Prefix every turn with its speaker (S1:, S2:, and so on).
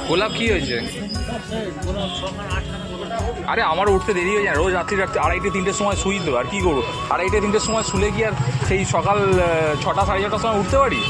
S1: গোলাপ কি হয়েছে? আরে আমার উঠতে দেরি হয়ে যায়, রোজ রাত্রি 2:30-3টের সময় শুই তো, আর কি করবো? 2:30-3টের সময় শুলে কি আর সেই সকাল 6টা সাড়ে 6টার সময় উঠতে পারি?